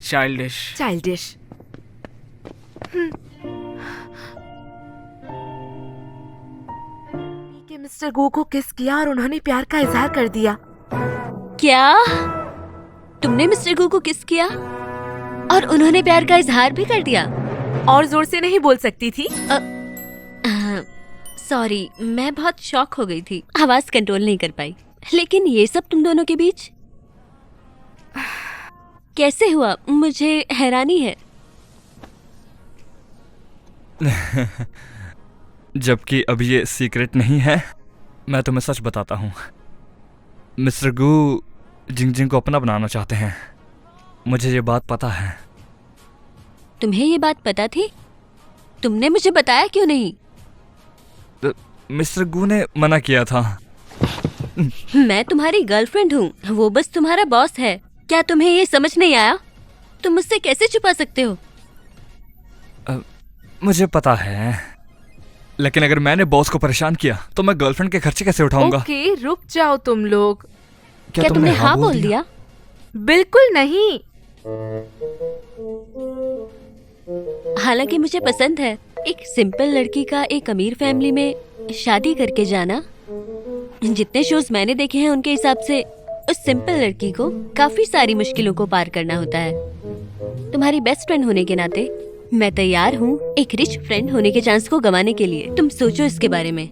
Childish. Childish. के mister गू को किस किया और उन्होंने प्यार का इजहार कर दिया। क्या तुमने मिस्टर गू को किस किया और उन्होंने प्यार का इजहार भी कर दिया? और जोर से नहीं बोल सकती थी। सॉरी, मैं बहुत शॉक हो गई थी, आवाज कंट्रोल नहीं कर पाई। लेकिन ये सब तुम दोनों के बीच कैसे हुआ, मुझे हैरानी है। जबकि अभी ये सीक्रेट नहीं है, मैं तुम्हें सच बताता हूँ। मिस्टर गू जिंगजिंग को अपना बनाना चाहते हैं, मुझे ये बात पता है। तुम्हें ये बात पता थी? तुमने मुझे बताया क्यों नहीं? मिस्टर गू ने मना किया था। मैं तुम्हारी गर्लफ्रेंड हूँ, वो बस तुम्हारा बॉस है। क्या तुम्हें ये समझ नहीं आया? तुम मुझसे कैसे छुपा सकते हो? मुझे पता है, लेकिन अगर मैंने बॉस को परेशान किया तो मैं गर्लफ्रेंड के खर्चे कैसे उठाऊंगा? ओके, रुक जाओ तुम लोग। क्या तुमने हाँ बोल दिया? बिल्कुल नहीं। हालांकि मुझे पसंद है एक सिंपल लड़की का एक अमीर फैमिली में शादी करके जाना। जितने शोज मैंने देखे हैं उनके हिसाब से उस सिंपल लड़की को काफी सारी मुश्किलों को पार करना होता है। तुम्हारी बेस्ट फ्रेंड होने के नाते मैं तैयार हूँ एक रिच फ्रेंड होने के चांस को गंवाने के लिए। तुम सोचो इसके बारे में।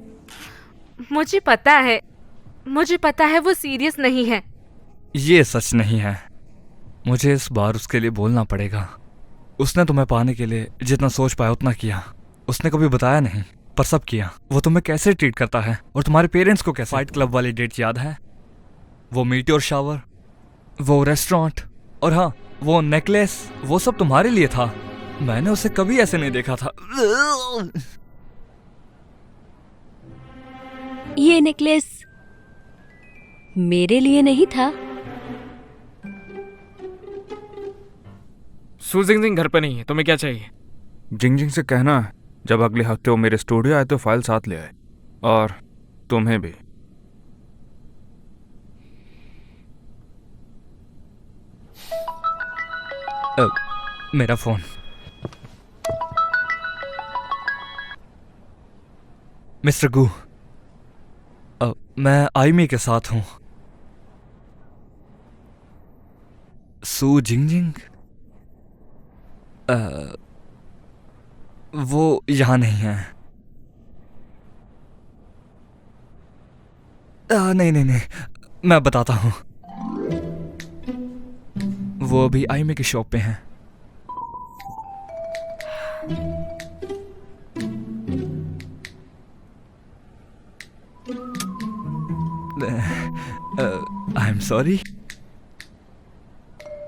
मुझे पता है वो सीरियस नहीं है। ये सच नहीं है, मुझे इस बार उसके लिए बोलना पड़ेगा। उसने तुम्हें पाने के लिए जितना सोच पाया उतना किया। उसने कभी बताया नहीं, पर सब किया। वो तुम्हें कैसे ट्रीट करता है और तुम्हारे पेरेंट्स को कैसे। फाइट क्लब वाली डेट याद है? वो मीटियोर शावर, वो रेस्टोरेंट, और हाँ वो नेकलेस, वो सब तुम्हारे लिए था। मैंने उसे कभी ऐसे नहीं देखा था। ये नेकलेस मेरे लिए नहीं था। सू जिंगजिंग घर पे नहीं है, तुम्हें क्या चाहिए? जिंगजिंग से कहना है जब अगले हफ्ते वो मेरे स्टूडियो आए तो फाइल साथ ले आए, और तुम्हें भी। मेरा फोन। मिस्टर गू, मैं आईमी के साथ हूं। सू जिंगजिंग वो यहाँ नहीं है। नहीं, मैं बताता हूँ। वो अभी आईमी की शॉप पे हैं। I am sorry.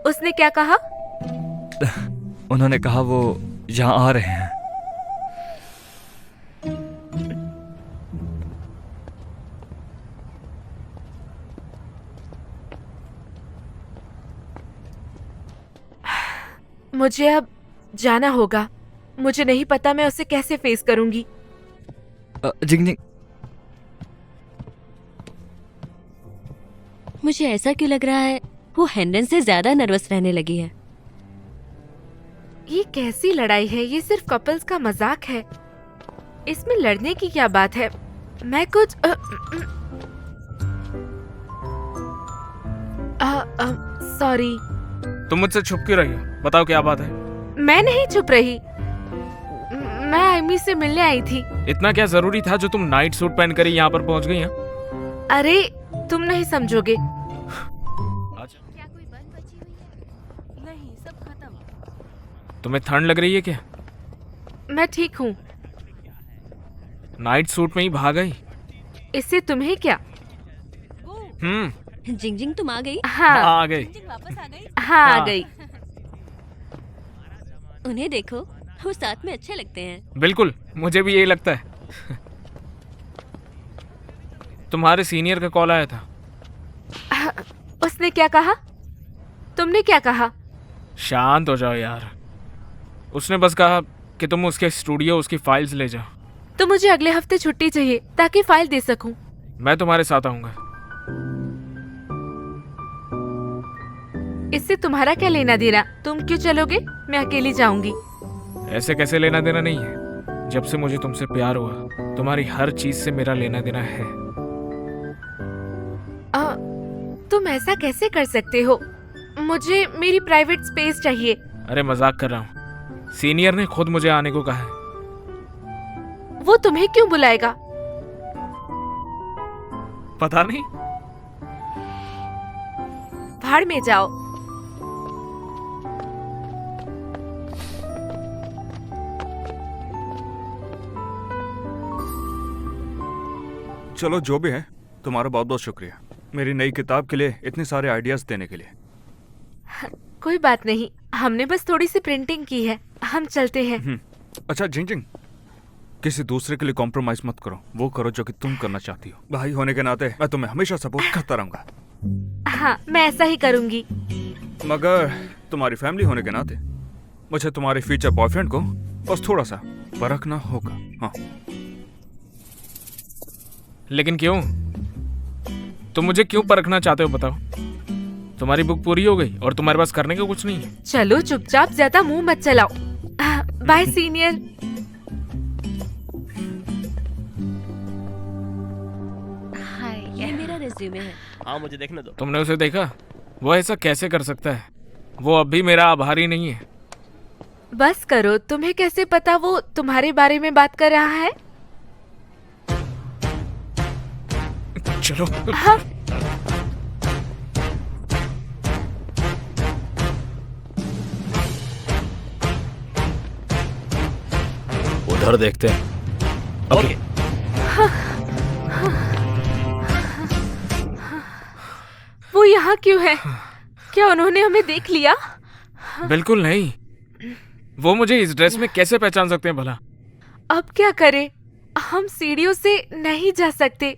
उसने क्या कहा? उन्होंने कहा वो यहाँ आ रहे हैं। मुझे अब जाना होगा। मुझे नहीं पता मैं उसे कैसे फेस करूंगी। जिंगजिंग, मुझे ऐसा क्यों लग रहा है वो हेनरन से ज्यादा नर्वस रहने लगी है। ये कैसी लड़ाई है? ये सिर्फ कपल्स का मजाक है। इसमें लड़ने की क्या बात है? मैं कुछ सॉरी। तुम मुझसे छुप क्यों रही हो? बताओ क्या बात है? मैं नहीं छुप रही। मैं आईमी से मिलने आई थी। इतना क्या जरूरी था जो तुम नाइट सूट पहन कर यहाँ पर पहुंच गई? अरे तुम नहीं समझोगे। क्या कोई बन बची हुई है? नहीं, सब खत्म। तुम्हें ठंड लग रही है क्या? मैं ठीक हूँ। नाइट सूट में ही भाग गई? इससे तुम्हें क्या? जिंगजिंग तुम आ गई? हाँ आ गई। वापस आ गई? हाँ आ गई। उन्हें देखो, वो साथ में अच्छे लगते हैं। बिल्कुल, मुझे भी यही लगता है। तुम्हारे सीनियर का कॉल आया था। उसने क्या कहा? तुमने क्या कहा? शांत हो जाओ यार। उसने बस कहा कि तुम उसके स्टूडियो उसकी फाइल्स ले जाओ। तो मुझे अगले हफ्ते छुट्टी चाहिए ताकि फाइल दे सकूं। मैं तुम्हारे साथ आऊंगा। इससे तुम्हारा क्या लेना देना? तुम क्यों चलोगे? मैं अकेली जाऊंगी। ऐसे कैसे लेना देना नहीं है? जब से मुझे तुमसे प्यार हुआ, तुम्हारी हर चीज से मेरा लेना देना है। तुम ऐसा कैसे कर सकते हो? मुझे मेरी प्राइवेट स्पेस चाहिए। अरे मजाक कर रहा हूँ। सीनियर ने खुद मुझे आने को कहा है। वो तुम्हें क्यों बुलाएगा? पता नहीं। भाड़ में जाओ। चलो जो भी है, तुम्हारा बहुत बहुत शुक्रिया मेरी नई किताब के लिए इतने सारे आइडियाज देने के लिए। कोई बात नहीं, हमने बस थोड़ी सी प्रिंटिंग की है। हम चलते हैं। अच्छा जिंजिंग, किसी दूसरे के लिए कॉम्प्रोमाइज मत करो। वो करो जो कि तुम करना चाहती हो। भाई होने के नाते मैं तुम्हें हमेशा सपोर्ट करता रहूंगा। हाँ, मैं ऐसा ही करूंगी। मगर तुम्हारी फैमिली होने के नाते मुझे तुम्हारे फ्यूचर बॉयफ्रेंड को बस थोड़ा सा परखना होगा। हाँ। लेकिन क्यों? तुम मुझे क्यों परखना चाहते हो बताओ? तुम्हारी बुक पूरी हो गई और तुम्हारे पास करने को कुछ नहीं है। चलो चुपचाप, ज्यादा मुंह मत चलाओ। Bye senior. हाय, ये मेरा रिज्यूमे है। हाँ मुझे देखने दो। तुमने उसे देखा? वो ऐसा कैसे कर सकता है? वो अब भी मेरा आभारी नहीं है। बस करो, तुम्हें कैसे पता वो तुम्हारे बारे में बात कर रहा है? चलो। हाँ। उधर देखते हैं। ओके। वो यहाँ क्यों है? क्या उन्होंने हमें देख लिया? बिल्कुल नहीं। वो मुझे इस ड्रेस में कैसे पहचान सकते हैं भला? अब क्या करें? हम सीढ़ियों से नहीं जा सकते।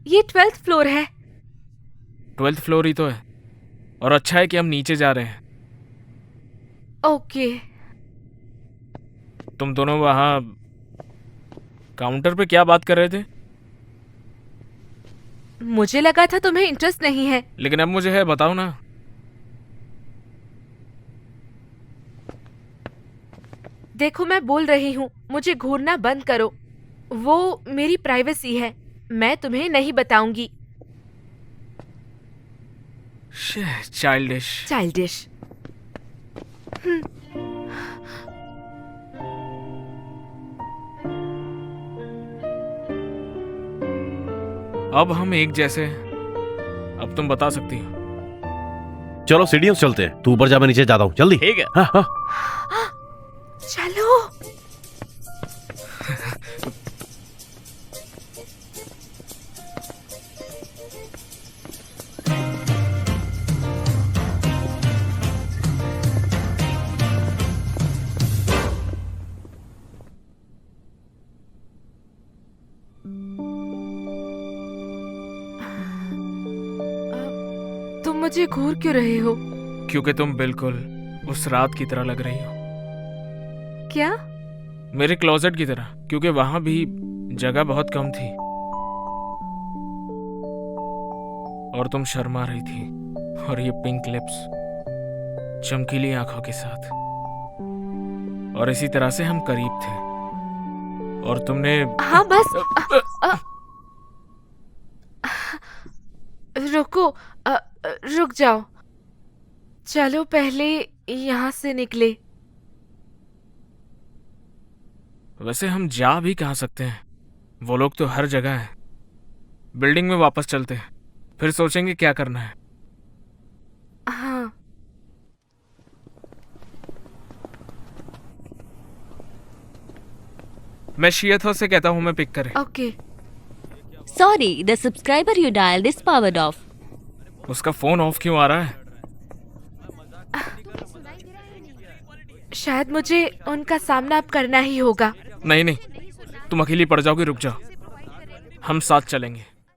ये 12th फ्लोर है। 12th फ्लोर ही तो है। और अच्छा है कि हम नीचे जा रहे हैं। ओके। तुम दोनों वहाँ काउंटर पे क्या बात कर रहे थे? मुझे लगा था तुम्हें इंटरेस्ट नहीं है। लेकिन अब मुझे है, बताओ ना। देखो मैं बोल रही हूँ, मुझे घूरना बंद करो। वो मेरी प्राइवेसी है, मैं तुम्हें नहीं बताऊंगी। चाइल्डिश। चाइल्डिश। अब हम एक जैसे हैं। अब तुम बता सकती हो। चलो सीढ़ियों से चलते हैं। तू ऊपर जा, मैं नीचे जाता हूँ। जल्दी। ठीक है। हाँ हाँ। चलो। तुम मुझे घूर क्यों रहे हो? क्योंकि तुम बिल्कुल उस रात की तरह लग रही हो। क्या? मेरे क्लोजेट की तरह, क्योंकि वहां भी जगह बहुत कम थी और तुम शर्मा रही थी। और ये पिंक लिप्स, चमकीली आंखों के साथ, और इसी तरह से हम करीब थे। और तुमने हाँ बस। रुको, रुक जाओ। चलो पहले यहाँ से निकले। वैसे हम जा भी कहाँ सकते हैं? वो लोग तो हर जगह हैं। बिल्डिंग में वापस चलते हैं, फिर सोचेंगे क्या करना है। हाँ। मैं शियथो से कहता हूँ मैं पिक करे। Okay. Sorry, the subscriber you dialled is powered of. उसका फोन ऑफ क्यों आ रहा है? शायद मुझे उनका सामना अब करना ही होगा। नहीं नहीं, तुम अकेली पड़ जाओगी। रुक जाओ, हम साथ चलेंगे।